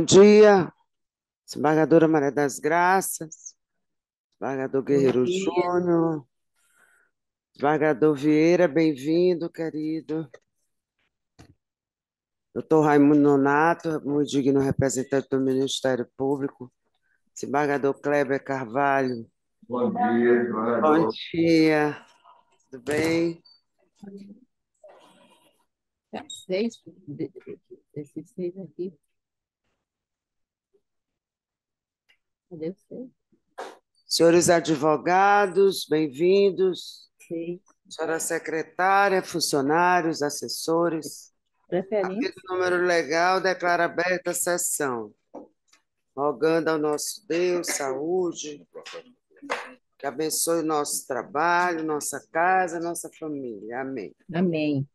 Bom dia, desembargadora Maria das Graças, desembargador Bom Guerreiro dia. Júnior, desembargador Vieira, bem-vindo, querido. Doutor Raimundo Nonato, muito digno representante do Ministério Público, desembargador Kleber Carvalho. Bom dia, Bom desembargador. dia, tudo bem? Tá, esses seis aqui. Cadê os seis? Senhores advogados, bem-vindos. Seis. Senhora secretária, funcionários, assessores. Havendo Preferência. número legal, declaro aberta a sessão. Rogando ao nosso Deus saúde, que abençoe o nosso trabalho, nossa casa, nossa família. Amém. Amém.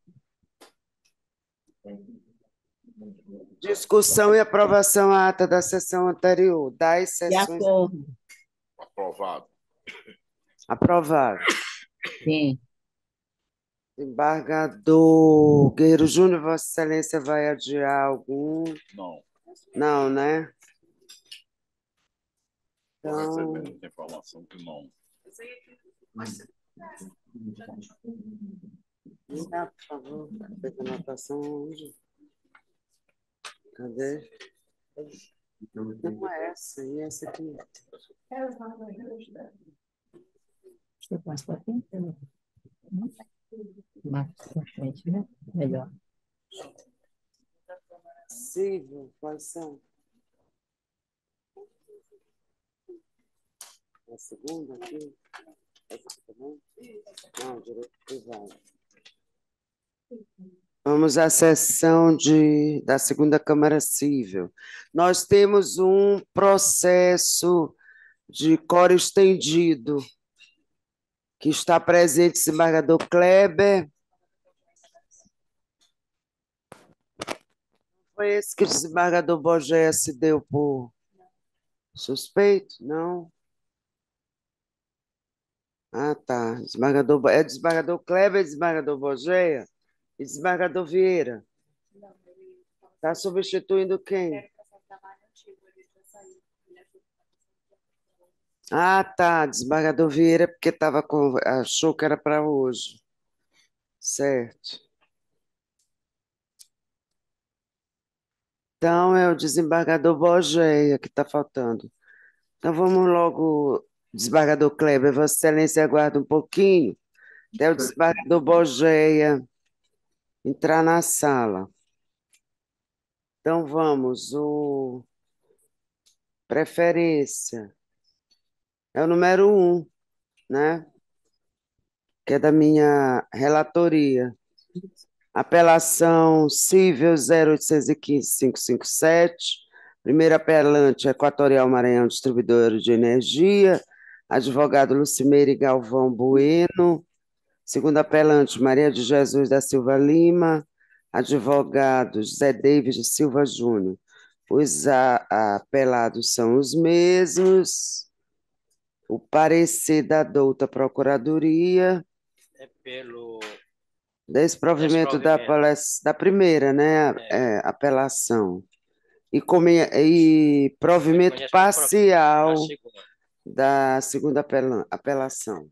Discussão e aprovação à ata da sessão anterior, das De sessões acordo. Aprovado. aprovadas. Sim. Embargador Guerreiro Júnior, Vossa Excelência vai adiar algum? Não. Não, né? Estou Então, recebendo essa informação que não. dá, por favor, fez a anotação onde? Cadê? Não é essa, e essa aqui. Você passa para frente? Mais para frente, né? Melhor. Cível, quais são? A segunda aqui? Essa aqui também? Não, direito privado. Vamos à sessão da segunda Câmara Civil. Nós temos um processo de coro estendido, que está presente o desembargador Kleber. Foi esse que o desembargador Bogéia se deu por suspeito? Não? Ah, tá. É desembargador Kleber, desembargador Bogéia e desembargador Vieira. Está substituindo quem? Ah, tá. Desembargador Vieira, porque achou que era para hoje. Certo. Então, é o desembargador Bogéia que está faltando. Então, vamos logo, desembargador Kleber, Vossa Excelência aguarda um pouquinho, até o desembargador Bogéia entrar na sala. Então, vamos, o preferência é o número 1, né? Que é da minha relatoria. Apelação cível 0815.557, primeiro apelante Equatorial Maranhão Distribuidora de Energia, advogado Lucimeire Galvão Bueno, segundo apelante Maria de Jesus da Silva Lima, advogado José David Silva Júnior. Os apelados são os mesmos. O parecer da douta Procuradoria. É pelo Desprovimento desprovimento. da primeira, né? Apelação. E provimento Reconhece como na parcial segunda. da segunda apelação.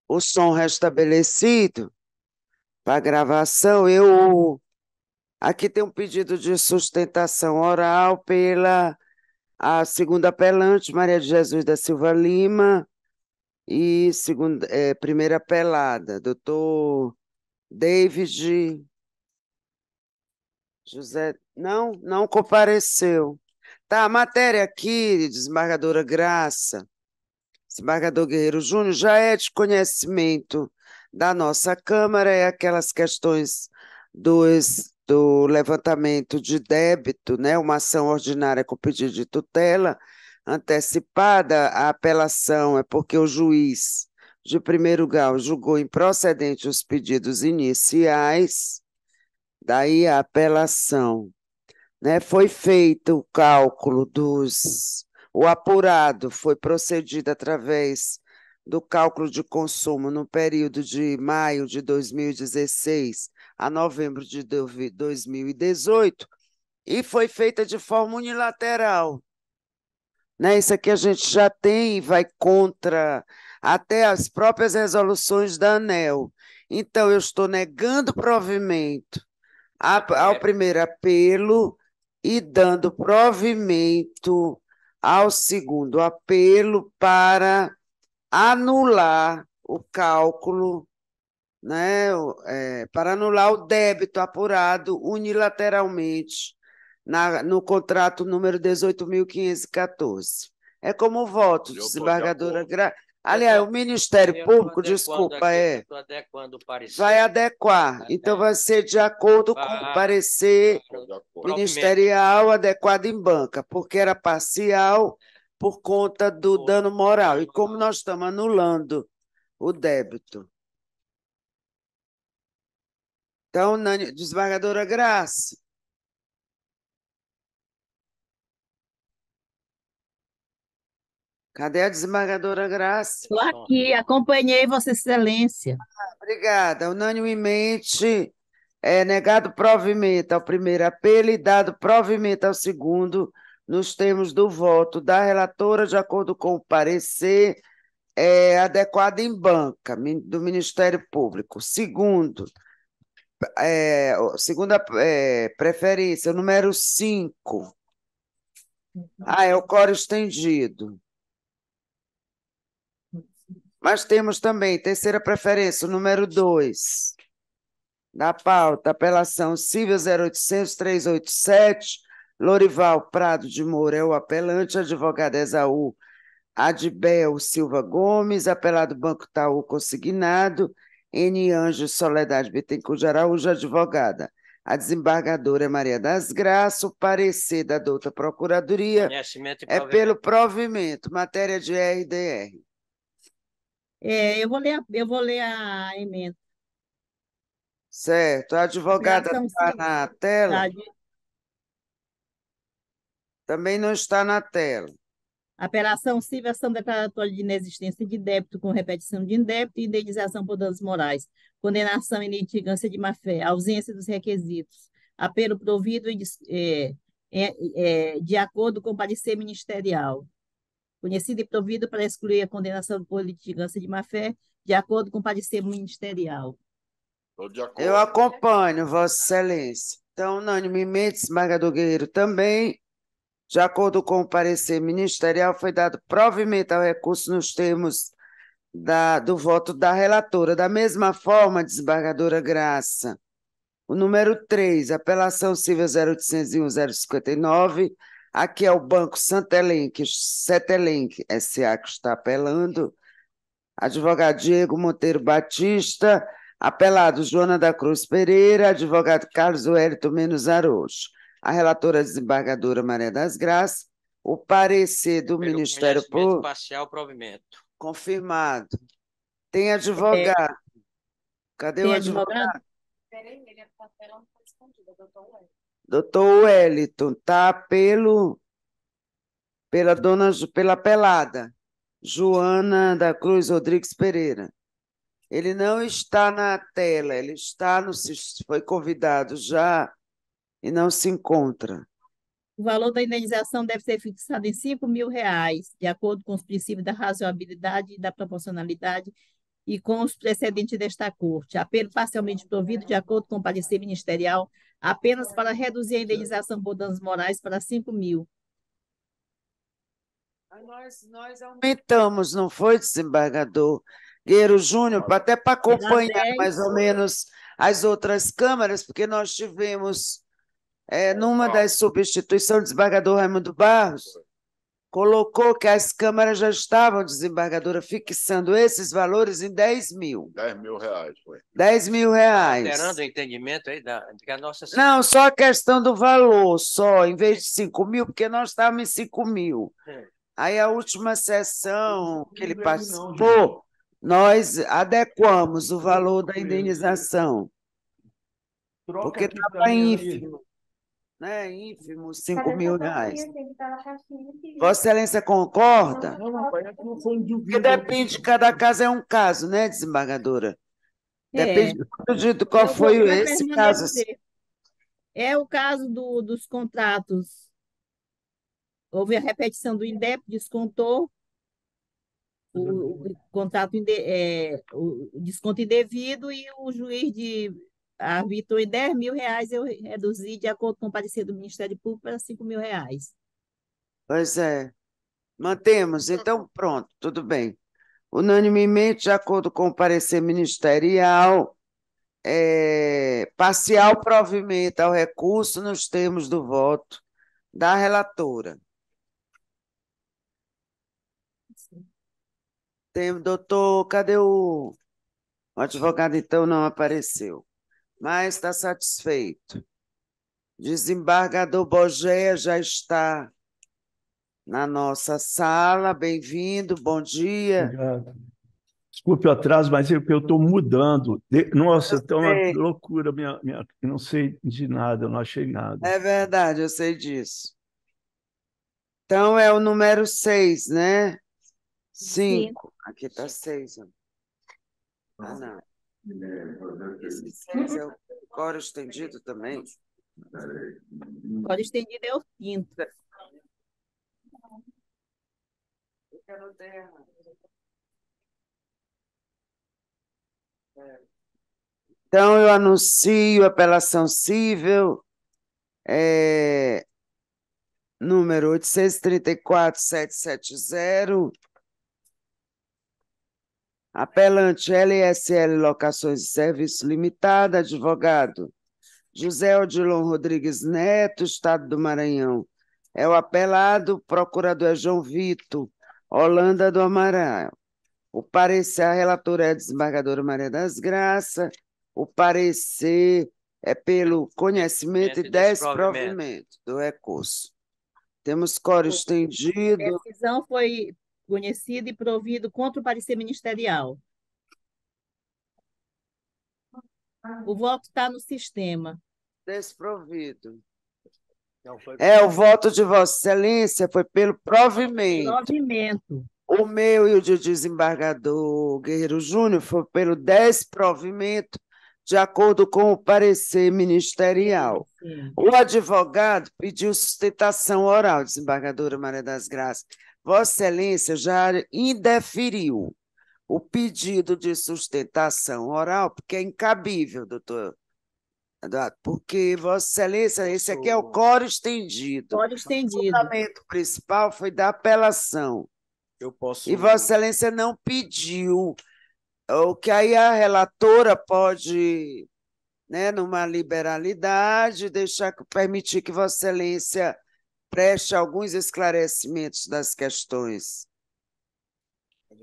o som restabelecido para a gravação. Eu aqui tem um pedido de sustentação oral pela a segunda apelante, Maria de Jesus da Silva Lima, e primeira apelada, doutor David José. Não compareceu. Tá, a matéria aqui, desembargadora Graça, desembargador Guerreiro Júnior, já é de conhecimento da nossa Câmara, é aquelas questões do levantamento de débito, né? Uma ação ordinária com pedido de tutela antecipada, a apelação é porque o juiz de primeiro grau julgou improcedente os pedidos iniciais, daí a apelação, né? Foi feito o cálculo o apurado foi procedido através do cálculo de consumo no período de maio de 2016 a novembro de 2018 e foi feita de forma unilateral, né? Isso aqui a gente já tem e vai contra até as próprias resoluções da ANEEL. Então, eu estou negando provimento ao primeiro apelo e dando provimento ao segundo apelo para anular o cálculo, né, para anular o débito apurado unilateralmente no contrato número 18.514. É como voto, Eu tô de desembargadora acordo. Aliás, o Ministério Eu Público, estou desculpa, Estou adequando o parecer. vai adequar. Então, vai ser de acordo com o parecer Tô de acordo. ministerial adequado em banca, porque era parcial por conta do dano moral. E como nós estamos anulando o débito. Então, desembargadora Graça. Cadê a desembargadora Graça? Estou aqui, acompanhei Vossa Excelência. Obrigada. Unanimemente é negado provimento ao primeiro apelo e dado provimento ao segundo, nos termos do voto da relatora, de acordo com o parecer adequado em banca do Ministério Público. Segunda preferência, o número 5. É o coro estendido. Mas temos também, terceira preferência, o número 2. Da pauta, apelação civil 0800-387, Lorival Prado de Moura é o apelante, advogado Esaú Adbel Silva Gomes, apelado Banco Itaú consignado, N. Anjo Soledade Bittencourt de Araújo, advogada. A desembargadora é Maria das Graças, o parecer da douta Procuradoria Conhecimento e é provimento. pelo provimento, matéria de RDR. Eu vou ler a emenda. Certo, a advogada Apelação está civil. na tela? Tá, Também não está na tela. apelação civil, ação declaratória de inexistência de débito com repetição de indébito e indenização por danos morais, condenação em litigância de má-fé, ausência dos requisitos, apelo provido de acordo com o parecer ministerial, conhecido e provido para excluir a condenação por litigância de má-fé, de acordo com o parecer ministerial. Tô de acordo. Eu acompanho, Vossa Excelência. Então, unanimemente, desembargador Guerreiro também. De acordo com o parecer ministerial, foi dado provimento ao recurso nos termos do voto da relatora. Da mesma forma, desembargadora Graça, o número 3, apelação civil 0801-059, aqui é o Banco Santelenque S.A. que está apelando, advogado Diego Monteiro Batista, apelado Joana da Cruz Pereira, advogado Carlos Wellington Menos Araújo. A relatora desembargadora Maria das Graças, o parecer do Pelo Ministério conhecimento Público, parcial provimento. confirmado. Tem advogado. Cadê o Tem advogado? advogado? Doutor Wellington, tá pela pelada, Joana da Cruz Rodrigues Pereira. Ele não está na tela, ele foi convidado já e não se encontra. O valor da indenização deve ser fixado em R$ 5.000, de acordo com os princípios da razoabilidade e da proporcionalidade, e com os precedentes desta Corte. Apelo parcialmente provido, de acordo com o parecer ministerial, apenas para reduzir a indenização por danos morais para 5.000. Nós aumentamos, não foi, desembargador Guerreiro Júnior, até para acompanhar mais ou menos as outras câmaras, porque nós tivemos, numa das substituições, o desembargador Raimundo Barros colocou que as câmaras já estavam, desembargadora, fixando esses valores em 10 mil. 10 mil reais, foi. 10 mil reais. Alterando o entendimento aí que a nossa... Não, só a questão do valor, só, em vez de 5 mil, porque nós estávamos em 5 mil. Aí a última sessão que ele participou, nós adequamos o valor da indenização, porque estava ínfimo, né? Ínfimo, 5 mil reais. Vossa Excelência concorda? Porque depende, cada caso é um caso, né, desembargadora? Depende de qual foi esse caso. É o caso dos contratos. Houve a repetição do INDEP, descontou o contrato, o desconto indevido, e o juiz arbitrou em 10 mil reais, eu reduzi, de acordo com o parecer do Ministério Público, para 5 mil reais. Pois é. Mantemos, então pronto, tudo bem. Unanimemente, de acordo com o parecer ministerial, parcial provimento ao recurso nos termos do voto da relatora. Doutor, cadê o advogado? Então não apareceu, mas está satisfeito. Desembargador Bogéia já está na nossa sala, bem-vindo, bom dia. Obrigado. Desculpe o atraso, mas eu estou mudando. Nossa, está uma loucura, eu não sei de nada, eu não achei nada. É verdade, eu sei disso. Então é o número 6, né? 5. Aqui está 6. Ah, não. Esse 6 é o coro estendido também? O coro estendido é o 5º. Eu não tenho errado. Então, eu anuncio a apelação cível, número 834.770, apelante LSL Locações e Serviços Limitada, advogado José Odilon Rodrigues Neto, Estado do Maranhão. É o apelado, procurador João Vitor Holanda do Amaral. O parecer, a relatora é a desembargadora Maria das Graças. O parecer é pelo conhecimento e desprovimento do recurso. Temos coro estendido. A decisão foi conhecida e provido contra o parecer ministerial. O voto está no sistema. Desprovido. O voto de Vossa Excelência foi pelo provimento. Provimento. O meu e o do desembargador Guerreiro Júnior foi pelo desprovimento, de acordo com o parecer ministerial. Sim. O advogado pediu sustentação oral, desembargadora Maria das Graças. Vossa Excelência já indeferiu o pedido de sustentação oral, porque é incabível, doutor Eduardo, porque Vossa Excelência, esse aqui é o coro estendido. Coro estendido. O fundamento principal foi da apelação. Eu posso... E Vossa Excelência não pediu, o que aí a relatora pode, né, numa liberalidade, permitir que Vossa Excelência preste alguns esclarecimentos das questões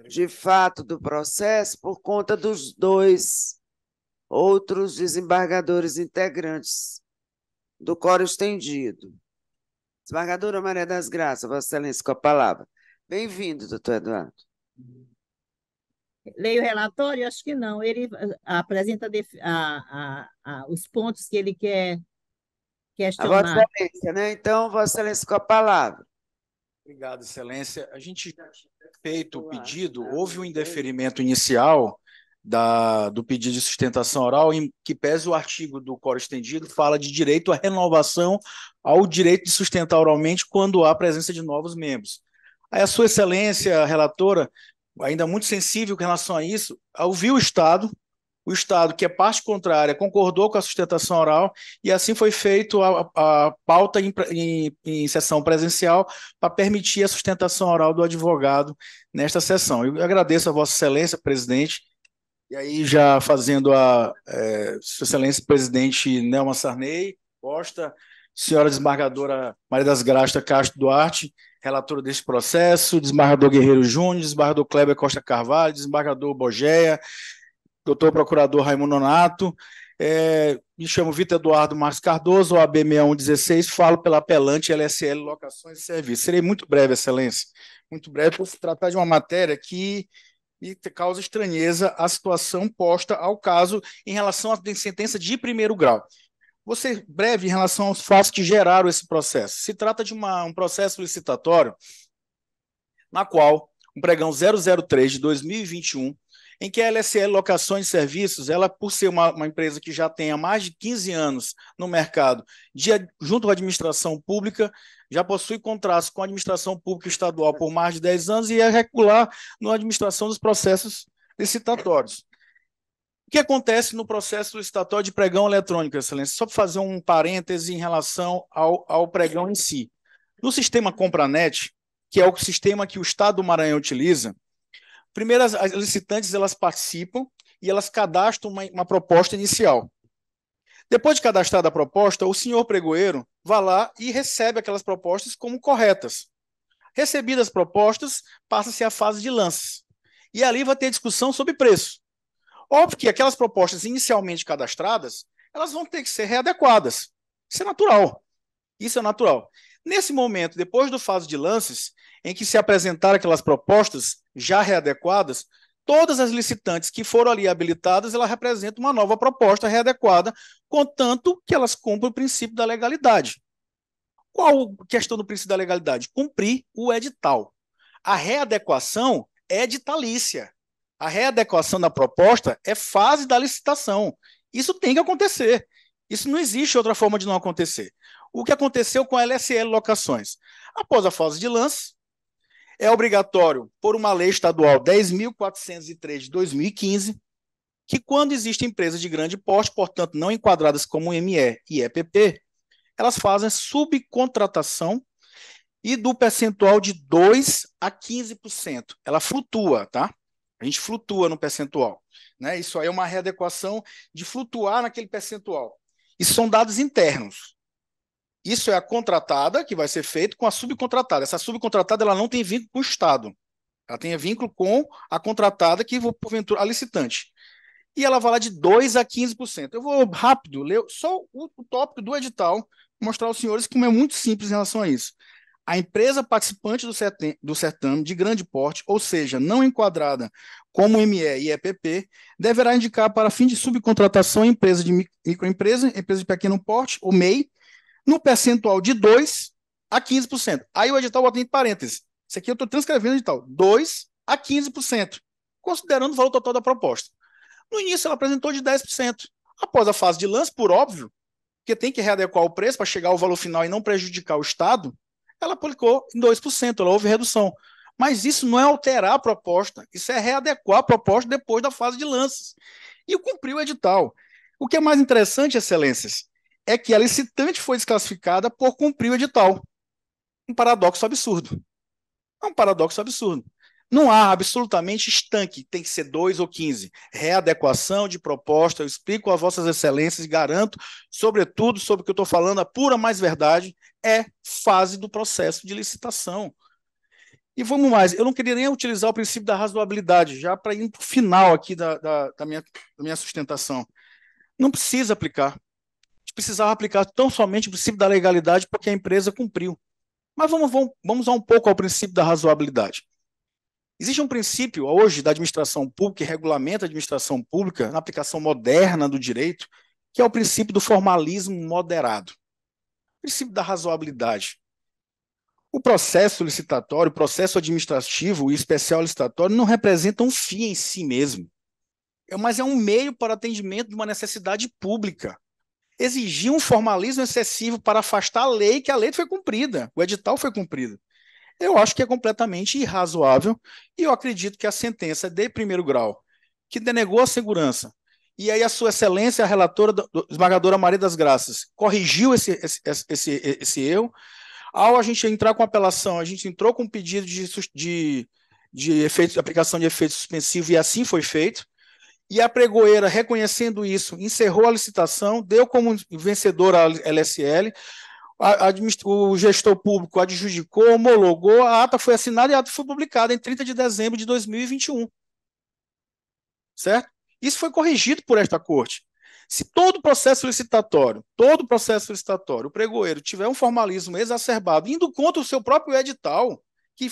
de fato do processo por conta dos dois outros desembargadores integrantes do coro estendido. Desembargadora Maria das Graças, Vossa Excelência, com a palavra. Bem-vindo, doutor Eduardo. Leio o relatório? Acho que não. Ele apresenta os pontos que ele quer questionar. A Vossa Excelência, né? Então, Vossa Excelência, com a palavra. Obrigado, Excelência. A gente feito o pedido, houve um indeferimento inicial do pedido de sustentação oral, em que pese o artigo do coro estendido, fala de direito à renovação ao direito de sustentar oralmente quando há presença de novos membros. Aí a Sua Excelência, a relatora, ainda muito sensível com relação a isso, ouviu o Estado, que é parte contrária, concordou com a sustentação oral, e assim foi feito a pauta em sessão presencial para permitir a sustentação oral do advogado nesta sessão. Eu agradeço a Vossa Excelência, presidente, e aí já fazendo Sua Excelência, presidente Nelma Sarney Costa, senhora desembargadora Maria das Graças Castro Duarte, relatora deste processo, desembargador Guerreiro Júnior, desembargador Kleber Costa Carvalho, desembargador Bogeia, doutor procurador Raimundo Nonato, me chamo Vitor Eduardo Marques Cardoso, OAB 6116, falo pela apelante LSL Locações e Serviços. Serei muito breve, Excelência, muito breve, por se tratar de uma matéria que me causa estranheza a situação posta ao caso em relação à sentença de primeiro grau. Vou ser breve em relação aos fatos que geraram esse processo. Se trata de um processo licitatório na qual o pregão 003 de 2021, em que a LSL Locações e Serviços, ela, por ser uma empresa que já tem há mais de 15 anos no mercado, junto à administração pública, já possui contratos com a administração pública estadual por mais de 10 anos e é regular na administração dos processos licitatórios. O que acontece no processo licitatório de pregão eletrônico, Excelência? Só para fazer um parêntese em relação ao pregão em si. No sistema Compranet, que é o sistema que o Estado do Maranhão utiliza, primeiro as licitantes elas participam e elas cadastram uma proposta inicial. Depois de cadastrada a proposta, o senhor pregoeiro vai lá e recebe aquelas propostas como corretas. Recebidas as propostas, passa-se a fase de lances. E ali vai ter discussão sobre preço. Óbvio que aquelas propostas inicialmente cadastradas, elas vão ter que ser readequadas. Isso é natural. Isso é natural. Nesse momento, depois do fase de lances, em que se apresentaram aquelas propostas já readequadas, todas as licitantes que foram ali habilitadas, elas representam uma nova proposta readequada, contanto que elas cumprem o princípio da legalidade. Qual a questão do princípio da legalidade? Cumprir o edital. A readequação é editalícia. A readequação da proposta é fase da licitação. Isso tem que acontecer. Isso não existe outra forma de não acontecer. O que aconteceu com a LSL Locações? Após a fase de lance, é obrigatório, por uma lei estadual 10.403 de 2015, que quando existem empresas de grande porte, portanto não enquadradas como ME e EPP, elas fazem subcontratação e do percentual de 2% a 15%. Ela flutua, tá? A gente flutua no percentual, né? Isso aí é uma readequação de flutuar naquele percentual. Isso são dados internos. Isso é a contratada, que vai ser feito com a subcontratada. Essa subcontratada ela não tem vínculo com o Estado. Ela tem vínculo com a contratada, que, porventura, a licitante. E ela vai lá de 2% a 15%. Eu vou rápido ler só o tópico do edital, mostrar aos senhores como é muito simples em relação a isso. A empresa participante do certame de grande porte, ou seja, não enquadrada como ME e EPP, deverá indicar para fim de subcontratação a empresa de microempresa, empresa de pequeno porte, ou MEI, no percentual de 2% a 15%. Aí o edital bota em parênteses. Isso aqui eu estou transcrevendo o edital. 2% a 15%, considerando o valor total da proposta. No início, ela apresentou de 10%. Após a fase de lance, por óbvio, porque tem que readequar o preço para chegar ao valor final e não prejudicar o Estado, ela aplicou em 2%, ela houve redução. Mas isso não é alterar a proposta, isso é readequar a proposta depois da fase de lances. E cumpriu o edital. O que é mais interessante, Excelências, é que a licitante foi desclassificada por cumprir o edital. Um paradoxo absurdo. É um paradoxo absurdo. Não há absolutamente estanque, tem que ser 2 ou 15. Readequação de proposta, eu explico a vossas excelências e garanto, sobretudo, sobre o que eu estou falando, a pura mais verdade, é fase do processo de licitação. E vamos mais, eu não queria nem utilizar o princípio da razoabilidade, já para ir para o final aqui da minha sustentação. Não precisa aplicar. A gente precisava aplicar tão somente o princípio da legalidade porque a empresa cumpriu. Mas vamos um pouco ao princípio da razoabilidade. Existe um princípio hoje da administração pública que regulamenta a administração pública na aplicação moderna do direito, que é o princípio do formalismo moderado. O princípio da razoabilidade. O processo licitatório, o processo administrativo e especial licitatório não representam um fim em si mesmo, mas é um meio para atendimento de uma necessidade pública. Exigir um formalismo excessivo para afastar a lei, que a lei foi cumprida, o edital foi cumprido. Eu acho que é completamente irrazoável e eu acredito que a sentença de primeiro grau, que denegou a segurança, e aí a Sua Excelência, a relatora, esmagadora Maria das Graças, corrigiu esse erro. Ao a gente entrar com apelação, a gente entrou com um pedido de aplicação de efeito suspensivo e assim foi feito. E a pregoeira, reconhecendo isso, encerrou a licitação, deu como vencedora a LSL, o gestor público adjudicou, homologou, a ata foi assinada e a ata foi publicada em 30 de dezembro de 2021. Certo? Isso foi corrigido por esta corte. Se todo processo licitatório, o pregoeiro tiver um formalismo exacerbado, indo contra o seu próprio edital, que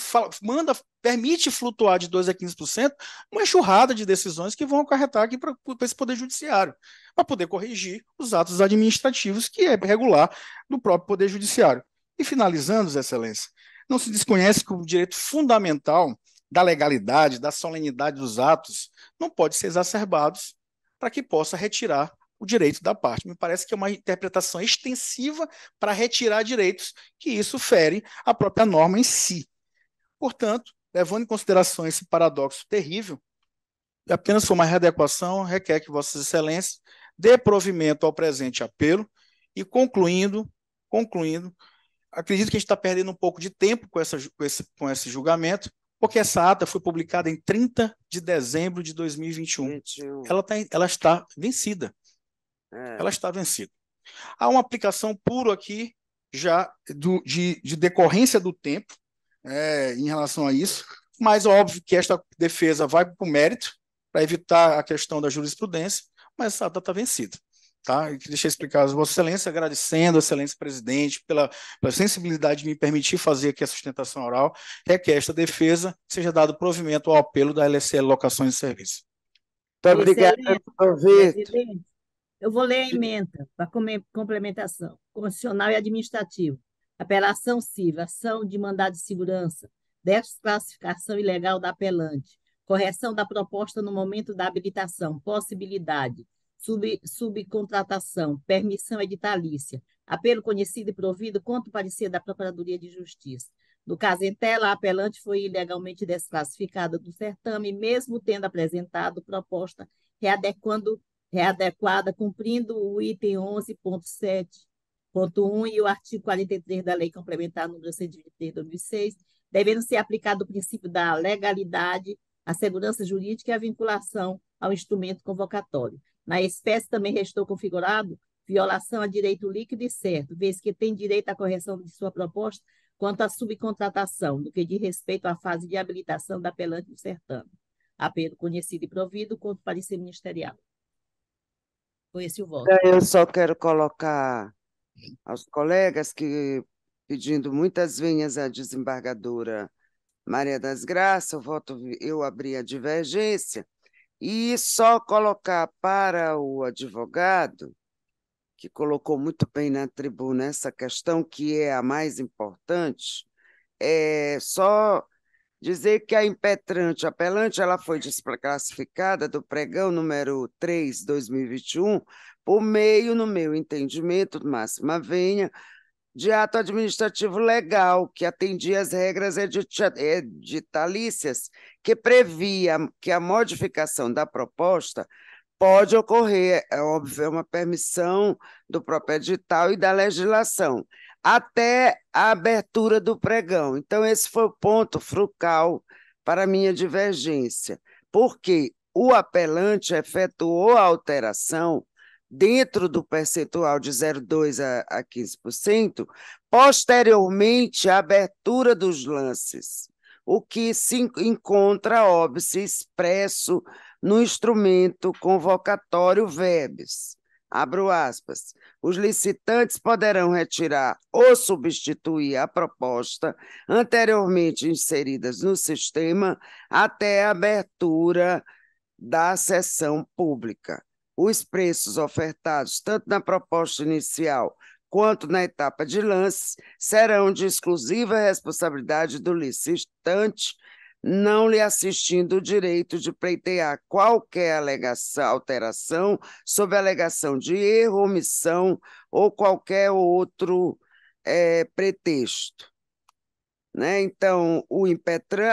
permite flutuar de 2% a 15%, uma enxurrada de decisões que vão acarretar aqui para esse Poder Judiciário, para poder corrigir os atos administrativos, que é regular do próprio Poder Judiciário. E finalizando, Zé Excelência, não se desconhece que o direito fundamental da legalidade, da solenidade dos atos, não pode ser exacerbado para que possa retirar o direito da parte. Me parece que é uma interpretação extensiva para retirar direitos, que isso fere a própria norma em si. Portanto, levando em consideração esse paradoxo terrível, apenas por uma readequação, requer que Vossas Excelências dê provimento ao presente apelo e concluindo, acredito que a gente está perdendo um pouco de tempo com esse julgamento, porque essa ata foi publicada em 30 de dezembro de 2021. Ela está vencida. Ela está vencida. Há uma aplicação puro aqui, já de decorrência do tempo, em relação a isso, mas óbvio que esta defesa vai para o mérito, para evitar a questão da jurisprudência, mas essa ata está vencida. Tá? Deixa eu explicar a Vossa Excelência, agradecendo a Excelência Presidente pela sensibilidade de me permitir fazer aqui a sustentação oral, que esta defesa seja dado provimento ao apelo da LSL Locações de Serviço. Muito obrigada, presidente. Eu vou ler a emenda para complementação. Constitucional e administrativo. Apelação civil, ação de mandado de segurança, desclassificação ilegal da apelante, correção da proposta no momento da habilitação, possibilidade, subcontratação, permissão editalícia, apelo conhecido e provido contra o parecer da Procuradoria de Justiça. No caso em tela, a apelante foi ilegalmente desclassificada do certame, mesmo tendo apresentado proposta readequada, cumprindo o item 11.7.1 e o artigo 43 da Lei Complementar número 123 de 2006, devendo ser aplicado o princípio da legalidade, a segurança jurídica e a vinculação ao instrumento convocatório. Na espécie também restou configurado violação a direito líquido e certo, vez que tem direito à correção de sua proposta quanto à subcontratação, no que diz respeito à fase de habilitação da apelante do certame. Apelo conhecido e provido contra o parecer ministerial. Foi esse o voto. Eu só quero colocar aos colegas que, pedindo muitas vinhas à desembargadora Maria das Graças, eu abri a divergência, e só colocar para o advogado, que colocou muito bem na tribuna essa questão, que é a mais importante, só dizer que a impetrante apelante ela foi desclassificada do pregão número 3, 2021, por meio, no meu entendimento, máxima venha, de ato administrativo legal, que atendia às regras editalícias, que previa que a modificação da proposta pode ocorrer, é óbvio, é uma permissão do próprio edital e da legislação, até a abertura do pregão. Então, esse foi o ponto fulcral para a minha divergência, porque o apelante efetuou a alteração dentro do percentual de 0,2% a 15%, posteriormente à abertura dos lances, o que se encontra, óbvio, expresso no instrumento convocatório verbis. Abro aspas. Os licitantes poderão retirar ou substituir a proposta anteriormente inseridas no sistema até a abertura da sessão pública. Os preços ofertados, tanto na proposta inicial quanto na etapa de lance, serão de exclusiva responsabilidade do licitante, não lhe assistindo o direito de pleitear qualquer alteração sob alegação de erro, omissão ou qualquer outro pretexto. né? Então,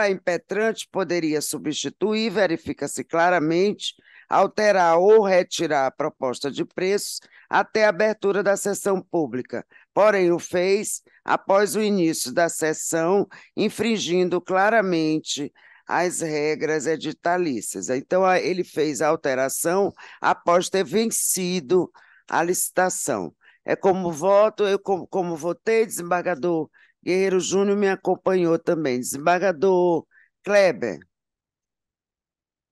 a impetrante poderia substituir, verifica-se claramente, alterar ou retirar a proposta de preços até a abertura da sessão pública. Porém, o fez após o início da sessão, infringindo claramente as regras editalícias. Então, ele fez a alteração após ter vencido a licitação. É como voto, eu como votei, desembargador Guerreiro Júnior me acompanhou também. Desembargador Kleber.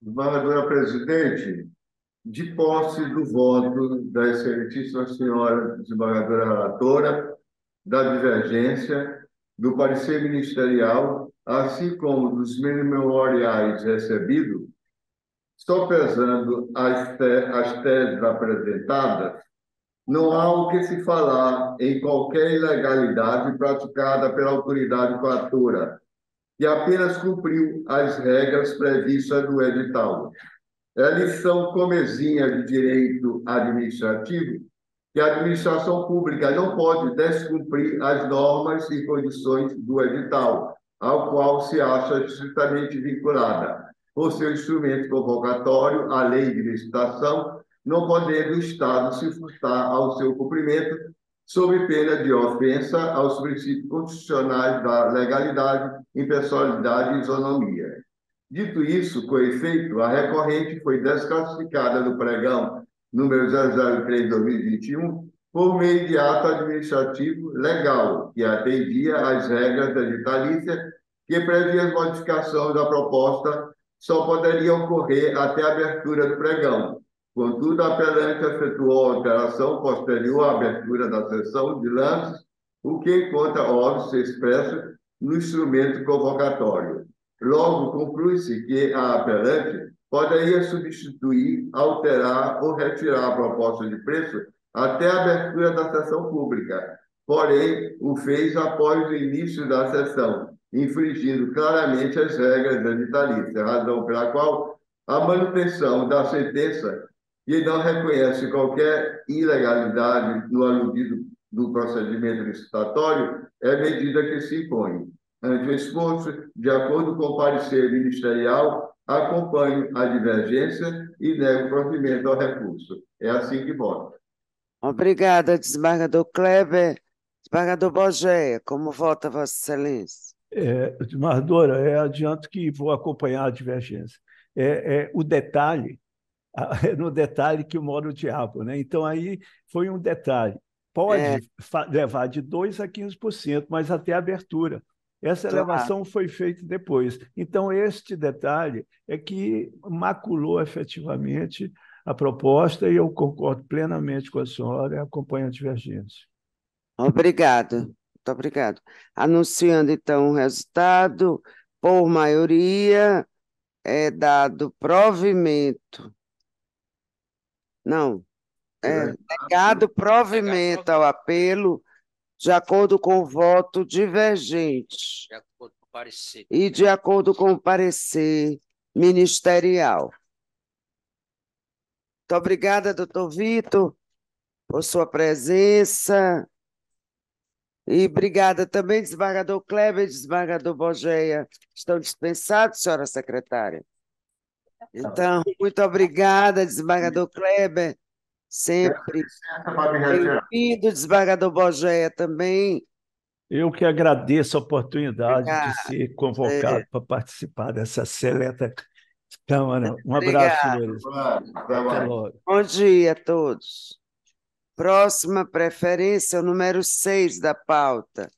Desembargadora Presidente, de posse do voto da excelentíssima senhora desembargadora relatora, da divergência, do parecer ministerial, assim como dos memoriais recebidos, sopesando as teses apresentadas, não há o que se falar em qualquer ilegalidade praticada pela autoridade coatora, que apenas cumpriu as regras previstas no edital. É lição comezinha de direito administrativo que a administração pública não pode descumprir as normas e condições do edital, ao qual se acha estritamente vinculada, por seu instrumento convocatório, a lei de licitação, não podendo o Estado se furtar ao seu cumprimento, sob pena de ofensa aos princípios constitucionais da legalidade, impessoalidade e isonomia. Dito isso, com efeito, a recorrente foi desclassificada do pregão número 003/2021 por meio de ato administrativo legal, que atendia às regras da editalícia, que previa as modificações da proposta só poderiam ocorrer até a abertura do pregão. Contudo, a apelante efetuou a alteração posterior à abertura da sessão de lances, o que encontra óbvio se expresso no instrumento convocatório. Logo, conclui-se que a apelante poderia substituir, alterar ou retirar a proposta de preço até a abertura da sessão pública. Porém, o fez após o início da sessão, infringindo claramente as regras da editalícia, razão pela qual a manutenção da sentença, que não reconhece qualquer ilegalidade no aludido do procedimento licitatório, é medida que se impõe. Ante o exposto, de acordo com o parecer ministerial, acompanho a divergência e nego provimento ao recurso. É assim que voto. Obrigada, desembargador Kleber. Desembargador Bogéia, como vota Vossa Excelência? Desembargadora, adianto que vou acompanhar a divergência. O detalhe, é no detalhe que mora o diabo, né? Então, aí foi um detalhe. Pode levar de 2% a 15%, mas até a abertura. Essa elevação foi feita depois. Então, este detalhe é que maculou efetivamente a proposta e eu concordo plenamente com a senhora e acompanho a divergência. Obrigado, muito obrigado. Anunciando, então, o resultado, por maioria, é dado provimento. Não, negado provimento ao apelo, de acordo com o voto divergente. De acordo com o parecer. E de acordo com o parecer ministerial. Muito obrigada, doutor Vitor, por sua presença. E obrigada também, desembargador Kleber e desembargador Bogéia. Estão dispensados, senhora secretária? Então, muito obrigada, desembargador Kleber. Sempre bem-vindo, desembargador Bogéia também. Eu que agradeço a oportunidade de ser convocado para participar dessa seleta Câmara. Um abraço, senhores. Até logo. Bom dia a todos. Próxima preferência, o número 6 da pauta.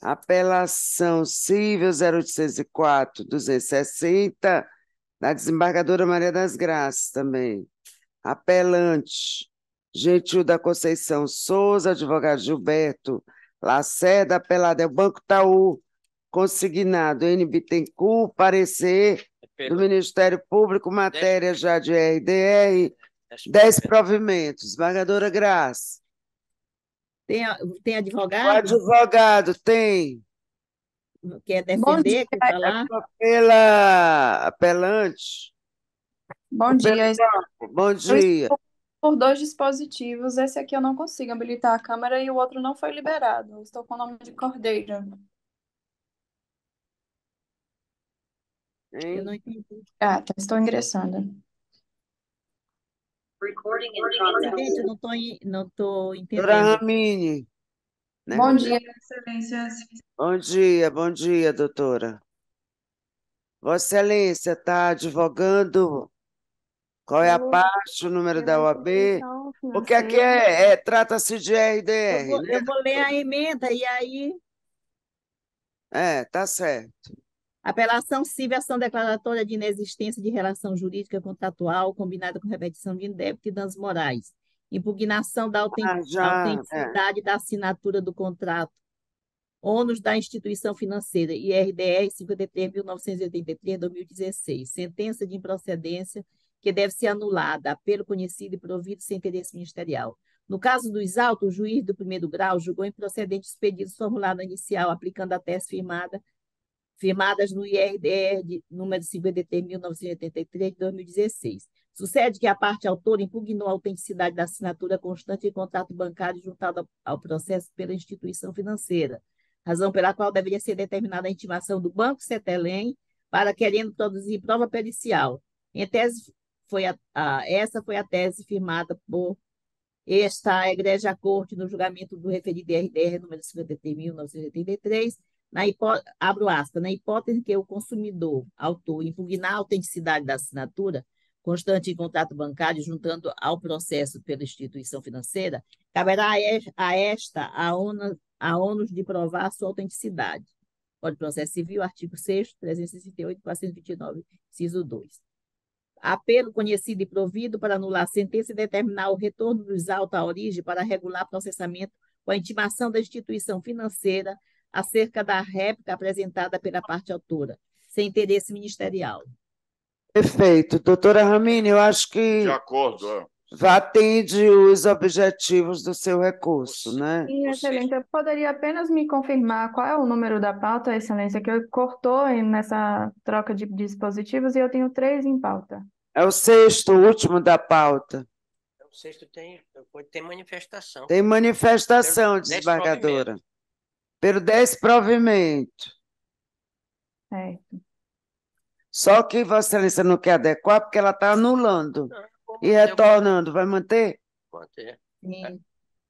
Apelação civil 0804-260, da desembargadora Maria das Graças também. Apelante, Gentil da Conceição Souza, advogado Gilberto Lacerda, apelado é o Banco Itaú, consignado N. Bittencourt, parecer do Ministério Público, matéria já de RDR, 10 provimentos. Desembargadora Graça. Tem advogado? O advogado tem. Quer defender? Quer falar? Pela apelante. Bom dia. Bom dia. Por 2 dispositivos, esse aqui eu não consigo habilitar a câmera e o outro não foi liberado. Eu estou com o nome de Cordeiro. Eu não Hein? entendi. Ah, tá, estou ingressando. Presidente, eu não estou Doutora entendendo. Ramine, né? Bom dia, Excelências. Bom dia, doutora. Vossa Excelência está advogando? Qual é a Eu, parte, o número da pela OAB? instituição Porque aqui financeira, trata-se de RDR, né, Eu vou ler a doutora? emenda e aí Tá certo. apelação civil, ação declaratória de inexistência de relação jurídica contratual combinada com repetição de indébito e danos morais. Impugnação da Já, autenticidade da assinatura do contrato. Ônus da instituição financeira, IRDR 53.983/2016. Sentença de improcedência que deve ser anulada, apelo conhecido e provido sem interesse ministerial. No caso dos autos, o juiz do primeiro grau julgou improcedentes os pedidos formulados inicial, aplicando a tese firmadas no IRDR de número 53.983 de 2016. Sucede que a parte autora impugnou a autenticidade da assinatura constante em contrato bancário juntado ao processo pela instituição financeira, razão pela qual deveria ser determinada a intimação do Banco Cetelem para querendo produzir prova pericial. Essa foi a tese firmada por esta Egregia Corte no julgamento do referido IRDR número 53.983, abro aspas, na hipótese que o consumidor, autor, impugnar a autenticidade da assinatura, constante em contrato bancário, juntando ao processo pela instituição financeira, caberá a esta a ônus de provar sua autenticidade. Código de Processo Civil, artigo 6º, 368, 429, inciso 2. Apelo conhecido e provido para anular a sentença e determinar o retorno dos autos à origem para regular processamento com a intimação da instituição financeira acerca da réplica apresentada pela parte autora, sem interesse ministerial. Perfeito. Doutora Ramine, eu acho De que acordo. atende os objetivos do seu recurso, né? e, Excelência, poderia apenas me confirmar qual é o número da pauta, Excelência, que cortou nessa troca de dispositivos e eu tenho 3 em pauta. É o sexto, o último da pauta. O sexto tem manifestação. Tem manifestação, Pelo desembargadora. Pelo desprovimento. Certo. Só que Vossa Excelência não quer adequar porque ela está anulando e retornando. Vai manter? Manter. Sim.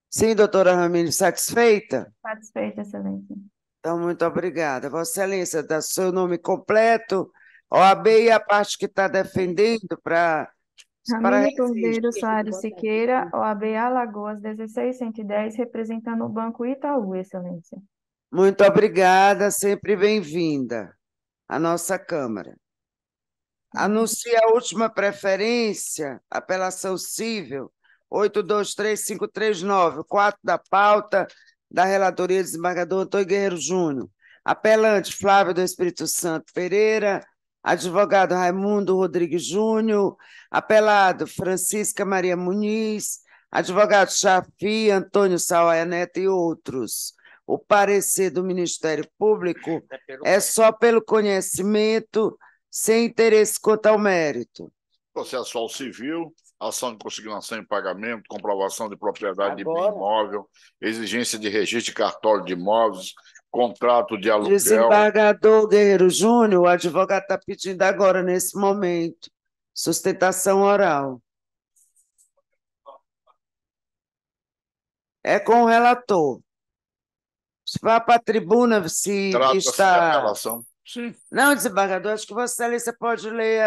Sim, doutora Ramírez, satisfeita? Satisfeita, Excelência. Então, muito obrigada. Vossa Excelência, dá seu nome completo, OAB e a parte que está defendendo para Ramine Cordeiro registro. Soares Siqueira, OAB Alagoas 16110, representando o Banco Itaú, Excelência. Muito obrigada, sempre bem-vinda à nossa Câmara. Anuncia a última preferência, apelação civil 823539, 4 da pauta da relatoria do desembargador Antônio Guerreiro Júnior. Apelante Flávio do Espírito Santo Pereira, advogado Raimundo Rodrigues Júnior, apelado Francisca Maria Muniz, advogado Chafi, Antônio Sawaia Neto e outros. O parecer do Ministério Público é só pelo conhecimento, sem interesse quanto ao mérito. Processual civil, ação de consignação em pagamento, comprovação de propriedade de bem imóvel, exigência de registro de cartório de imóveis, contrato de aluguel. Desembargador Guerreiro Júnior, o advogado está pedindo agora, nesse momento, sustentação oral. É com o relator. Se vá para a tribuna, se Trata-se está... de apelação. Sim. Não, desembargador, acho que Vossa Excelência pode ler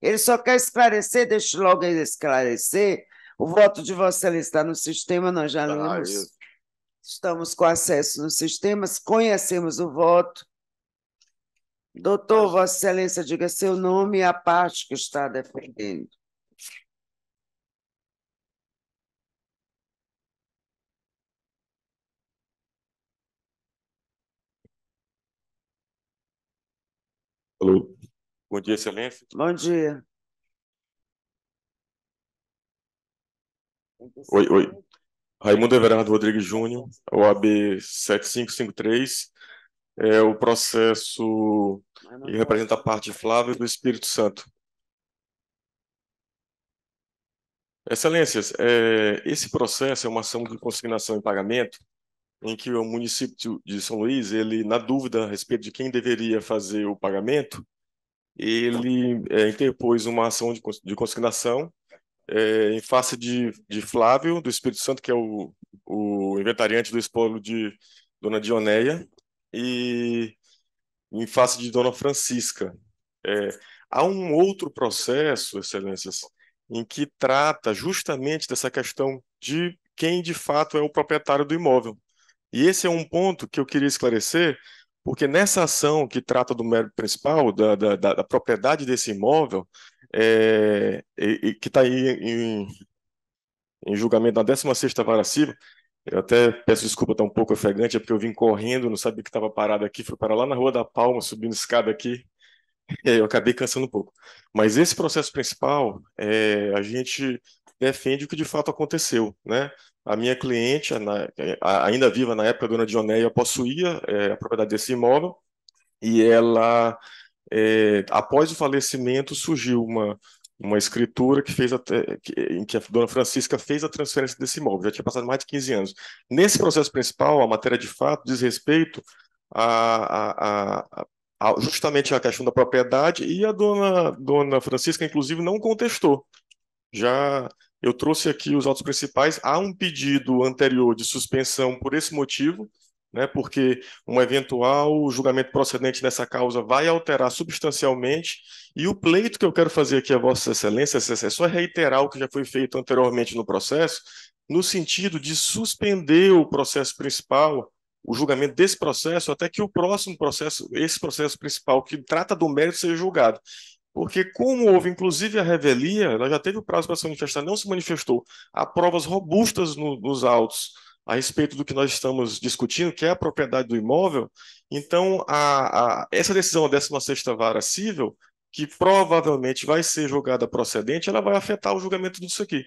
Ele só quer esclarecer, deixe logo ele esclarecer. O voto de Vossa Excelência está no sistema, nós já lemos. Estamos com acesso no sistema, conhecemos o voto. Doutor, Vossa Excelência, diga seu nome e a parte que está defendendo. Alô. Bom dia, Excelência. Bom dia. Oi. Raimundo Everardo Rodrigues Júnior, OAB 7553. É o processo que representa a parte Flávio do Espírito Santo. Excelências, esse processo é uma ação de consignação em pagamento em que o município de São Luís, ele, na dúvida a respeito de quem deveria fazer o pagamento, ele interpôs uma ação de consignação em face de Flávio, do Espírito Santo, que é o inventariante do espólio de Dona Dioneia, e em face de Dona Francisca. Há um outro processo, Excelências, em que trata justamente dessa questão de quem de fato é o proprietário do imóvel. E esse é um ponto que eu queria esclarecer, porque nessa ação que trata do mérito principal, da propriedade desse imóvel, que está aí em julgamento na 16ª Vara Civil, eu até peço desculpa, está um pouco ofegante, é porque eu vim correndo, não sabia que estava parado aqui, fui para lá na Rua da Palma, subindo escada aqui, e aí eu acabei cansando um pouco. Mas esse processo principal, a gente defende o que de fato aconteceu, né? A minha cliente, ainda viva na época, a dona Dioneia, possuía a propriedade desse imóvel, e ela, após o falecimento, surgiu uma escritura que fez em que a dona Francisca fez a transferência desse imóvel. Já tinha passado mais de 15 anos. Nesse processo principal, a matéria de fato diz respeito justamente a questão da propriedade, e a dona Francisca, inclusive, não contestou. Já eu trouxe aqui os autos principais. Há um pedido anterior de suspensão por esse motivo, né, porque um eventual julgamento procedente nessa causa vai alterar substancialmente, e o pleito que eu quero fazer aqui a Vossa Excelência é só reiterar o que já foi feito anteriormente no processo, no sentido de suspender o processo principal, o julgamento desse processo, até que o próximo processo, esse processo principal, que trata do mérito, seja julgado. Porque, como houve inclusive a revelia, ela já teve o prazo para se manifestar, não se manifestou. Há provas robustas nos autos a respeito do que nós estamos discutindo, que é a propriedade do imóvel. Então, essa decisão da 16ª Vara Civil, que provavelmente vai ser julgada procedente, ela vai afetar o julgamento disso aqui.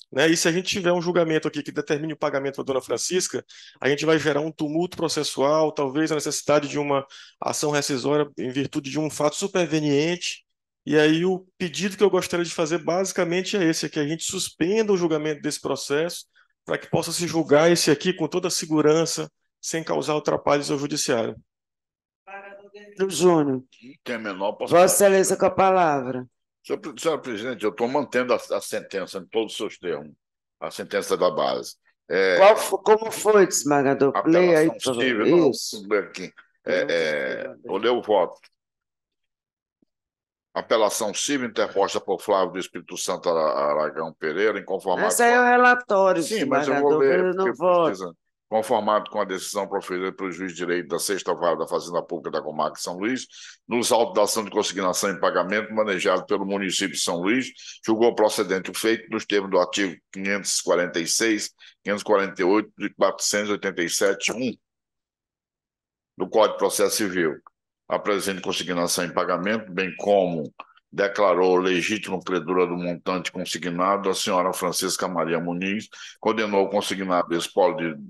Né? E se a gente tiver um julgamento aqui que determine o pagamento para a dona Francisca, a gente vai gerar um tumulto processual, talvez a necessidade de uma ação rescisória em virtude de um fato superveniente. E aí o pedido que eu gostaria de fazer basicamente é esse, que a gente suspenda o julgamento desse processo para que possa se julgar esse aqui com toda a segurança, sem causar atrapalhos ao judiciário. Júnior, Tem a menor Vossa possibilidade. Excelência com a palavra. Senhor presidente, eu estou mantendo a sentença em todos os seus termos, a sentença da base. Como foi, desembargador? Leia aí, por favor. Isso. Vou ler o voto. Apelação civil interposta por Flávio do Espírito Santo Aragão Pereira, inconformado. Esse aí é o relatório, sim, mas eu vou ler, não voto. Conformado com a decisão proferida pelo juiz de direito da 6ª Vara da Fazenda Pública da Comarca de São Luís, nos autos da ação de consignação e pagamento manejado pelo município de São Luís, julgou procedente o feito nos termos do artigo 546, 548 e 487-1 do Código de Processo Civil. A presente consignação em pagamento, bem como declarou legítima credora do montante consignado, a senhora Francisca Maria Muniz condenou o consignado espólio de